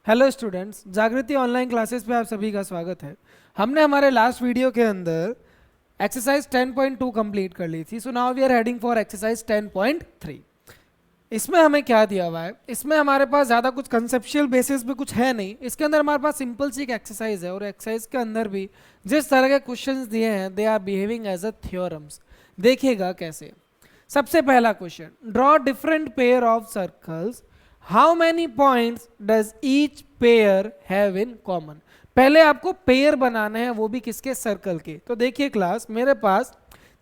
Hello students, जागृति online classes पे आप सभी का स्वागत है। हमने हमारे लास्ट वीडियो के अंदर एक्सरसाइज 10.2 कंप्लीट कर ली थी। So now we are heading for exercise 10.3। इसमें हमें क्या दिया हुआ है? इसमें हमारे पास ज़्यादा कुछ कंसेप्चुअल बेसिस पे कुछ है नहीं। इसके अंदर हमारे पास सिंपल सी एक एक्सरसाइज है और एक्सरसाइज के अंदर भी जिस तरह के क्वेश्चंस दिए हैं they are behaving as a theorems. देखिएगा कैसे। सबसे पहला question, draw different pair of circles, how many points does each pair have in common. पहले आपको पेयर बनाना है, वो भी किसके? सर्कल के। तो देखिए क्लास, मेरे पास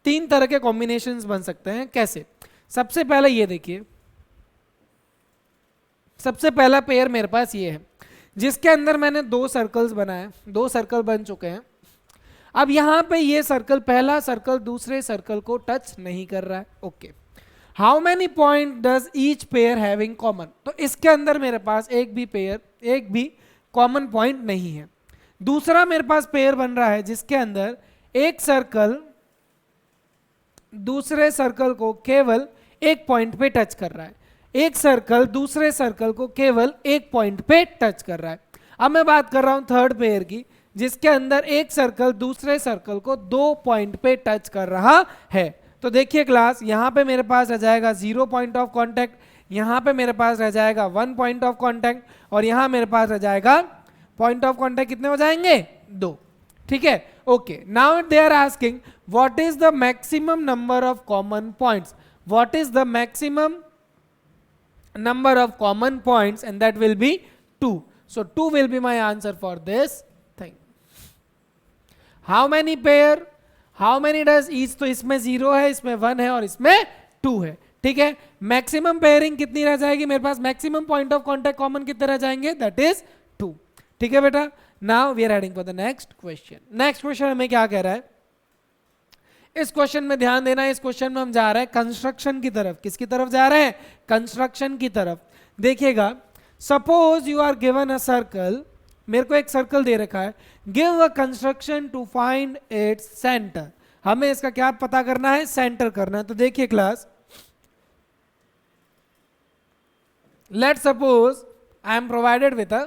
तीन तरह के कॉम्बिनेशंस बन सकते हैं। कैसे? सबसे पहले ये देखिए, सबसे पहला पेयर मेरे पास ये है जिसके अंदर मैंने दो सर्कल्स बनाए, दो सर्कल बन चुके हैं। अब यहां पे ये सर्कल, पहला सर्कल दूसरे सर्कल को टच नहीं कर रहा है। Okay, how many point does each pair have in common. तो इसके अंदर मेरे पास एक भी पेयर, एक भी कॉमन पॉइंट नहीं है। दूसरा मेरे पास पेयर बन रहा है जिसके अंदर एक सर्कल दूसरे सर्कल को केवल एक पॉइंट पे टच कर रहा है, एक सर्कल दूसरे सर्कल को केवल एक पॉइंट पे टच कर रहा है। अब मैं बात कर रहा हूं थर्ड पेयर की, जिसके अंदर एक सर्कल दूसरे सर्कल को दो पॉइंट पे टच कर रहा है। तो देखिए क्लास, यहां पे मेरे पास रह जाएगा 0 पॉइंट ऑफ कांटेक्ट, यहां पे मेरे पास रह जाएगा 1 पॉइंट ऑफ कांटेक्ट, और यहां मेरे पास रह जाएगा पॉइंट ऑफ कांटेक्ट कितने हो जाएंगे? 2। ठीक है, okay. Now they are asking what is the maximum number of common points, what is the maximum number of common points, and that will be 2. So 2 will be my answer for this thing. How many pair, how many does each? तो इसमें 0 है, इसमें 1 है और इसमें 2 है। ठीक है, मैक्सिमम पेयरिंग कितनी रह जाएगी मेरे पास? Maximum point of contact common कितने रह जाएंगे? That is 2। ठीक है बेटा, now we are heading for the next question. Next question हमें क्या कह रहा है? इस क्वेश्चन में ध्यान देना, इस क्वेश्चन में हम जा रहे हैं कंस्ट्रक्शन की तरफ। किसकी तरफ जा रहे हैं? कंस्ट्रक्शन की तरफ। देखिएगा, suppose you are given a circle, मेरे को एक सर्कल दे रखा है, give a construction to find its centre. हमें इसका क्या पता करना है? सेंटर करना है। तो देखिए class, let suppose I am provided with a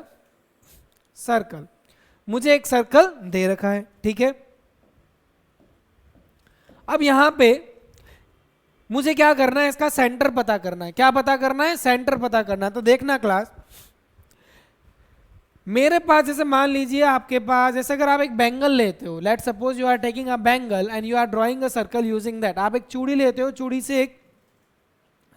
circle, मुझे एक सर्कल दे रखा है। ठीक है, अब यहां पे मुझे क्या करना है? इसका सेंटर पता करना है। क्या पता करना है? सेंटर पता करना है। तो देखना क्लास, मेरे पास जैसे मान लीजिए आपके पास, जैसे अगर आप एक बैंगल लेते हो, let suppose you are taking a bangle and you are drawing a circle using that. आप एक चूड़ी लेते हो, चूड़ी से एक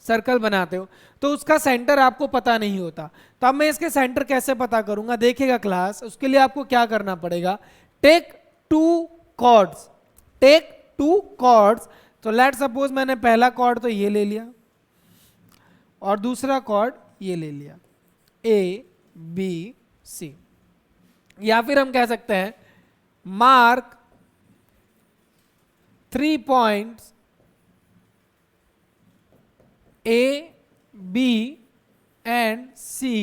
सर्कल बनाते हो, तो उसका सेंटर आपको पता नहीं होता। तो अब मैं इसके सेंटर कैसे पता करूंगा? देखिएगा क्लास, उसके लिए आपको क्या करना पड़ेगा? Take 2 chords, take 2 chords. तो लेट सपोज मैंने पहला कॉर्ड तो ये ले लिया और दूसरा कॉर्ड ये ले लिया, ए बी सी। या फिर हम कह सकते हैं mark 3 points A B and C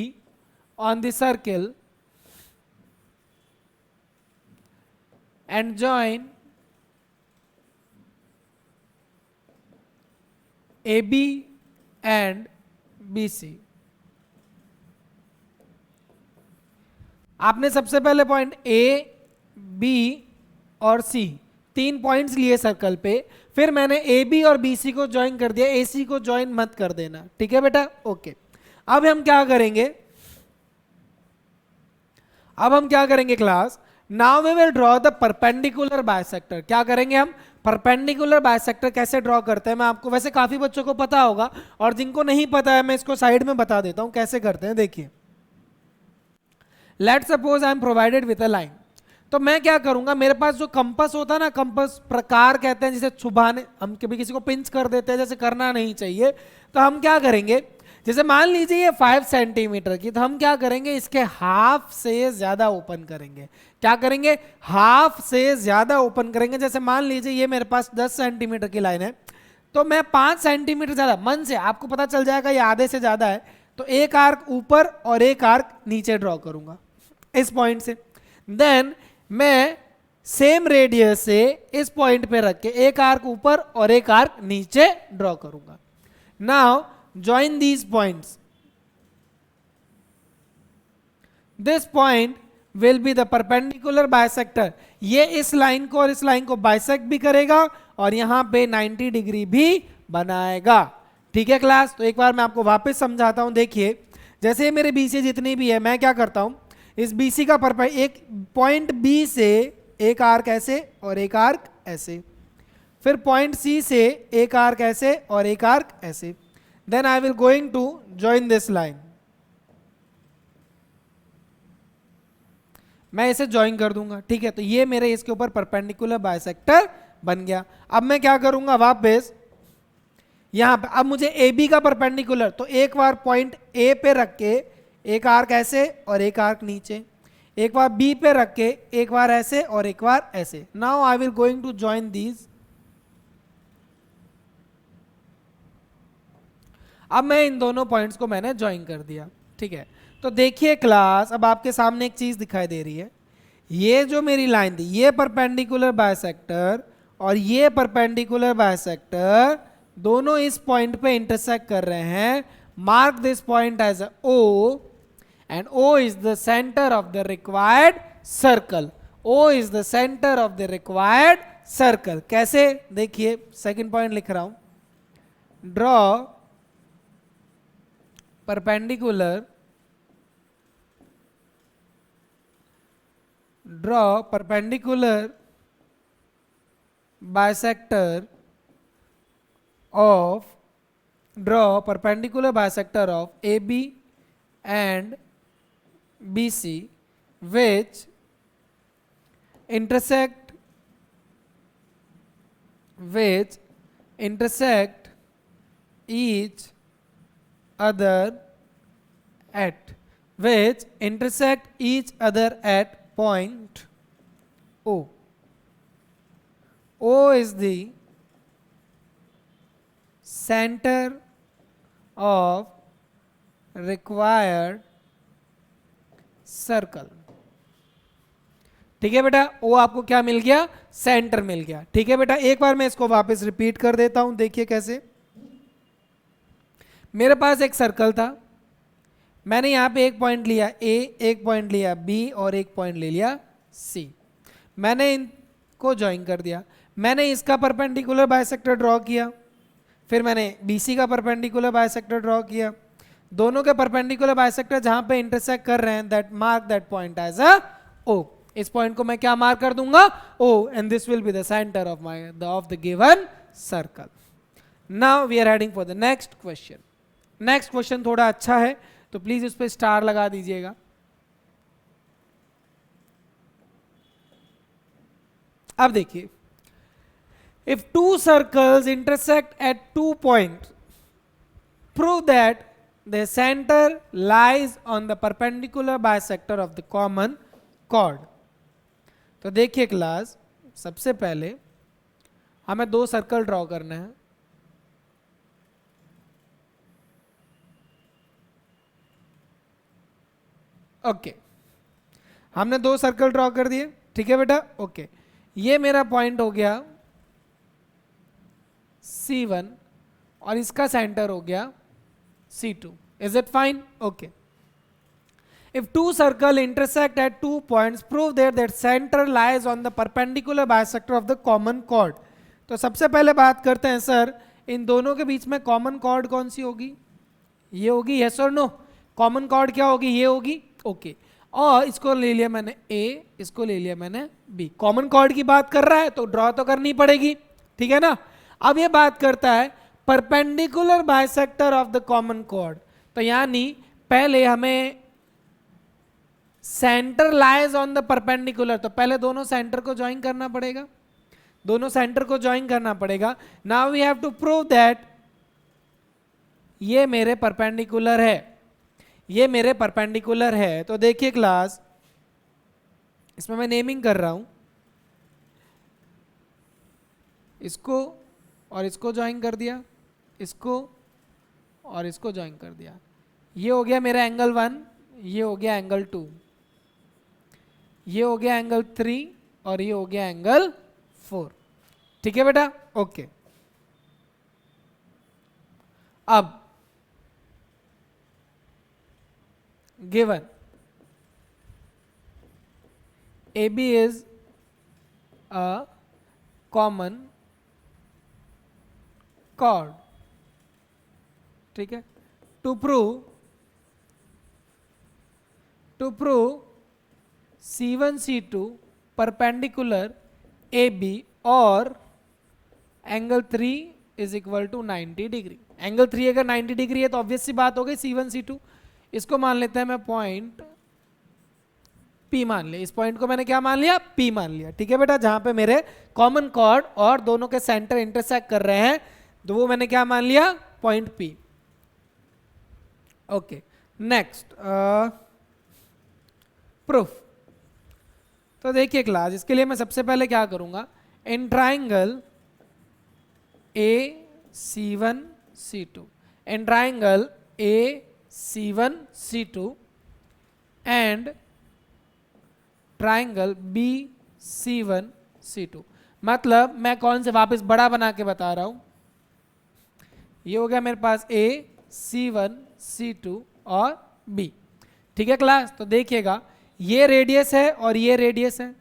on the circle and join AB and BC। आपने सबसे पहले पॉइंट A, B और C, 3 पॉइंट्स लिए सर्कल पे, फिर मैंने AB और BC को ज्वाइन कर दिया, AC को ज्वाइन मत कर देना। ठीक है बेटा, ओके। अब हम क्या करेंगे? अब हम क्या करेंगे class? Now we will draw the perpendicular bisector. क्या करेंगे हम? परपेंडिकुलर बाइसेक्टर कैसे ड्रॉ करते हैं मैं आपको, वैसे काफी बच्चों को पता होगा, और जिनको नहीं पता है मैं इसको साइड में बता देता हूं कैसे करते हैं। देखिए, let suppose I am provided with a line. तो मैं क्या करूंगा, मेरे पास जो कंपास होता है ना, कंपास प्रकार कहते हैं, जिसे छुपाने, हम कभी किसी को पिंच कर देते हैं, जैसे करना नहीं चाहिए। तो हम क्या करेंगे, जैसे मान लीजिए ये 5 सेंटीमीटर की, तो हम क्या करेंगे? इसके हाफ से ज्यादा ओपन करेंगे। क्या करेंगे? हाफ से ज्यादा ओपन करेंगे। जैसे मान लीजिए ये मेरे पास 10 सेंटीमीटर की लाइन है, तो मैं 5 सेंटीमीटर ज्यादा, मन से आपको पता चल जाएगा ये आधे से ज्यादा है, तो एक आर्क ऊपर और एक आर्क नीचे ड्रॉ करूंगा इस पॉइंट से। देन मैं सेम रेडियस से इस पॉइंट पे रख के एक आर्क ऊपर और एक आर्क नीचे ड्रॉ करूंगा। Now join these points, this point will be the perpendicular bisector, ये इस लाइन को और इस लाइन को बाइसेक्ट भी करेगा और यहां पे 90 डिग्री भी बनाएगा। ठीक है क्लास, तो एक बार मैं आपको वापस समझाता हूं। देखिए जैसे मेरे बी से जितनी भी है, मैं क्या करता हूं, इस बी सी का एक पॉइंट बी से एक आर्क ऐसे और एक आर्क ऐसे, फिर पॉइंट सी से एक आर्क ऐसे और एक आर्क ऐसे, then I will going to join this line, मैं इसे ज्वाइन कर दूंगा। ठीक है, तो ये मेरे इसके ऊपर परपेंडिकुलर बाइसेक्टर बन गया। अब मैं क्या करूंगा, वापस यहां पे अब मुझे ए बी का परपेंडिकुलर, तो एक बार पॉइंट ए पे रख के एक आर्क ऐसे और एक आर्क नीचे, एक बार बी पे रख के एक बार ऐसे और एक बार ऐसे। Now I will going to join these. अब मैं इन दोनों पॉइंट्स को मैंने ज्वाइन कर दिया। ठीक है, तो देखिए क्लास, अब आपके सामने एक चीज दिखाई दे रही है, ये जो मेरी लाइन थी, ये परपेंडिकुलर बाइसेक्टर और ये परपेंडिकुलर बाइसेक्टर दोनों इस पॉइंट पे इंटरसेक्ट कर रहे हैं। Mark this point as a O and O is the center of the required circle. O is the center of the required circle. कैसे, देखिए सेकंड पॉइंट लिख रहा हूं, draw perpendicular bisector of AB and BC which intersect each other at point O. O is the center of required circle. ठीक है बेटा, ओ आपको क्या मिल गया, सेंटर मिल गया। ठीक है बेटा, एक बार मैं इसको वापस रिपीट कर देता हूं। देखिए कैसे, मेरे पास एक सर्कल था, मैंने यहां पे एक पॉइंट लिया ए, एक पॉइंट लिया बी और एक पॉइंट ले लिया सी, मैंने इनको ज्वाइन कर दिया। मैंने इसका परपेंडिकुलर बाइसेक्टर ड्रॉ किया, फिर मैंने बीसी का परपेंडिकुलर बाइसेक्टर ड्रॉ किया, दोनों के परपेंडिकुलर बाइसेक्टर जहां पे इंटरसेक्ट कर रहे हैं, that mark that point as a O। इस पॉइंट को मैं क्या मार्क कर दूंगा, O, and this will be the centre of the given circle. Now we are heading for the next question. Next question थोड़ा अच्छा है, तो प्लीज उस पर स्टार लगा दीजिएगा। अब देखिए, if two circles intersect at 2 points, prove that the center lies on the perpendicular bisector of the common chord। तो देखिए क्लास, सबसे पहले हमें 2 सर्कल ड्रॉ करना है। ओके, हमने 2 सर्कल ड्रॉ कर दिए। ठीक है बेटा, ओके, ये मेरा पॉइंट हो गया C1 और इसका सेंटर हो गया C2। Is it fine? Okay. If two circles intersect at 2 points, prove that center lies on the perpendicular bisector of the common chord। तो सबसे पहले बात करते हैं सर, इन दोनों के बीच में कॉमन कॉर्ड कौन सी होगी, ये होगी, यस और नो। कॉमन कॉर्ड क्या होगी, ये होगी। ओके, और इसको ले लिया मैंने ए, इसको ले लिया मैंने बी। कॉमन कॉर्ड की बात कर रहा है तो ड्रॉ तो करनी पड़ेगी, ठीक है ना। अब ये बात करता है perpendicular bisector of the common chord, तो यानी पहले हमें centre lies on the perpendicular, तो पहले दोनों सेंटर को ज्वाइन करना पड़ेगा, दोनों सेंटर को ज्वाइन करना पड़ेगा। Now we have to prove that ये मेरे परपेंडिकुलर है, ये मेरे परपेंडिकुलर है। तो देखिए क्लास, इसमें मैं नेमिंग कर रहा हूं, इसको और इसको ज्वाइन कर दिया, इसको और इसको ज्वाइन कर दिया। ये हो गया मेरा एंगल 1, ये हो गया एंगल 2, ये हो गया एंगल 3 और ये हो गया एंगल 4। ठीक है बेटा, ओके। अब given A B is a common chord, ठीक है। To prove C1 C2 perpendicular AB और angle 3 is equal to 90 degree. Angle 3 अगर 90 डिग्री है तो ऑब्वियस सी बात हो गई C1 C2। इसको मान लेते हैं मैं पॉइंट P मान लिया, इस पॉइंट को मैंने क्या मान लिया, P मान लिया, ठीक है बेटा। जहां पे मेरे कॉमन कॉर्ड और दोनों के सेंटर इंटरसेक्ट कर रहे हैं तो वो मैंने क्या मान लिया, point P। Okay, next proof. तो देखिए क्लास, इसके लिए मैं सबसे पहले क्या करूंगा, in triangle AC1 C2, in triangle AC1 C2 and triangle BC1 C2, मतलब मैं कौन से वापस बड़ा बना के बता रहा हूं, ये हो गया मेरे पास A C1 C2 और B, ठीक है क्लास। तो देखिएगा ये रेडियस है और ये रेडियस है,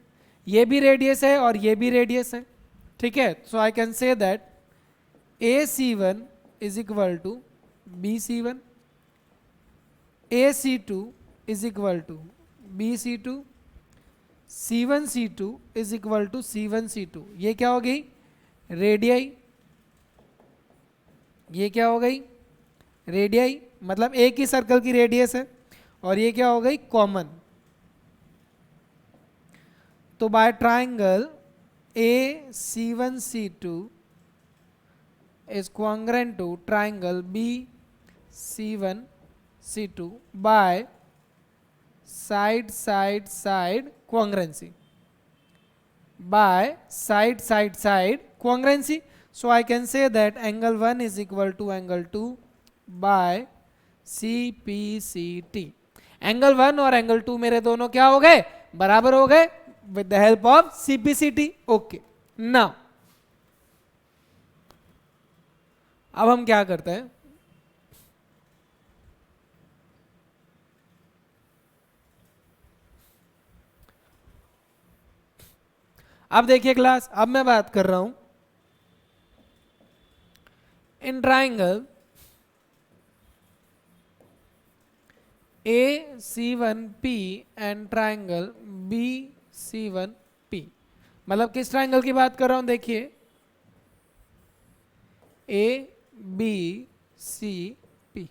ये भी रेडियस है और ये भी रेडियस है, ठीक है। So I can say that AC1 is equal to BC1, AC2 is equal to BC2, C1 C2 is equal to C1 C2। ये क्या हो गई, रेडियाई, ये क्या हो गई, रेडियाई, मतलब एक ही सर्कल की रेडियस है, और ये क्या हो गई, कॉमन। तो by triangle AC1 C2 is congruent to triangle BC1 C2 by side congruency, by side congruency. So I can say that angle 1 is equal to angle 2 by CPCT. Angle 1 और angle 2 मेरे दोनों क्या हो गए, बराबर हो गए with the help of CPCT. Okay, now अब हम क्या करते हैं, अब देखिए क्लास, अब मैं बात कर रहा हूं in triangle AC1P and triangle BC1P, मतलब किस ट्राइंगल की बात कर रहा हूं, देखिए ABCP,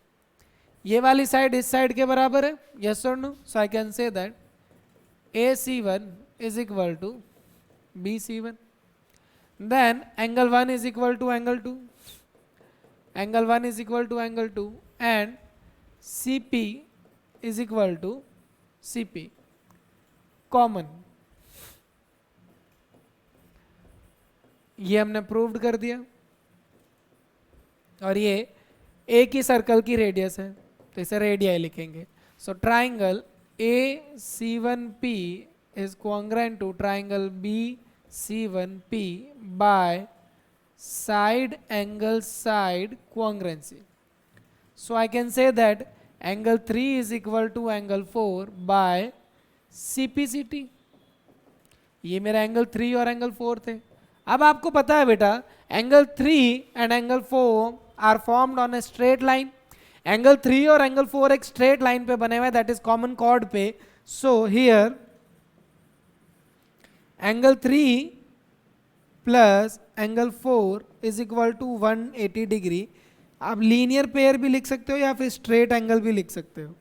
ये वाली साइड इस साइड के बराबर है, यस और no. So I can say that AC1 is equal to BC1, then angle 1 is equal to angle 2, angle 1 is equal to angle 2 and CP is equal to CP common. ये हमने proved कर दिया, और ये एक ही circle की radius है तो इसे रेडियाई लिखेंगे। So triangle AC1P is congruent to triangle BC1P by side angle side congruency. So I can say that angle 3 is equal to angle 4 by CPCT. ये मेरा एंगल 3 और एंगल 4 थे। अब आपको पता है बेटा angle 3 and angle 4 are formed on a straight line. Angle 3 और एंगल 4 एक स्ट्रेट लाइन पे बने हुए, दैट इज कॉमन कॉर्ड पे। So here angle 3 plus angle 4 is equal to 180 degree. आप लीनियर पेयर भी लिख सकते हो या फिर स्ट्रेट एंगल भी लिख सकते हो,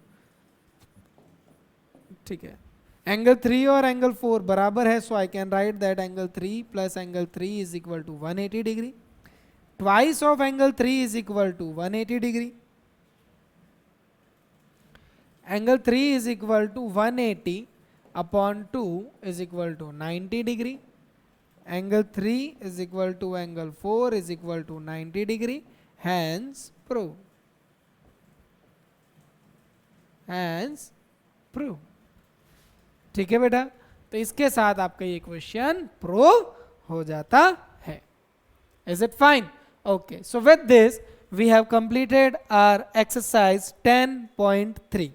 ठीक है। एंगल 3 और एंगल 4 बराबर है, so I can write that angle 3 plus angle 3 is equal to 180 degree. Twice of angle 3 is equal to 180 degree. Angle 3 is equal to 180 upon 2 is equal to 90 degree. Angle 3 is equal to angle 4 is equal to 90 degree. Hence prove. Hence prove. ठीक है बेटा, तो इसके साथ आपका ये question prove हो जाता है। Is it fine? Okay. So with this we have completed our exercise 10.3.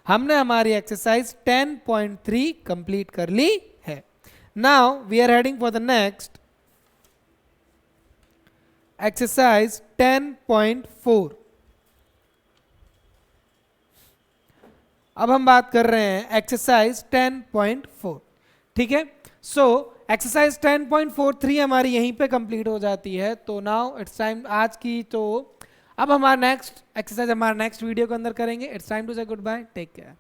हमने हमारी एक्सरसाइज 10.3 कंप्लीट कर ली है। Now we are heading for the next exercise 10.4। अब हम बात कर रहे हैं एक्सरसाइज 10.4, ठीक है। सो एक्सरसाइज 10.43 हमारी यहीं पे कंप्लीट हो जाती है। तो नाउ इट्स टाइम आज की, तो अब हमारा नेक्स्ट एक्सरसाइज हमारा नेक्स्ट वीडियो के अंदर करेंगे। इट्स टाइम टू से गुड बाय, टेक केयर।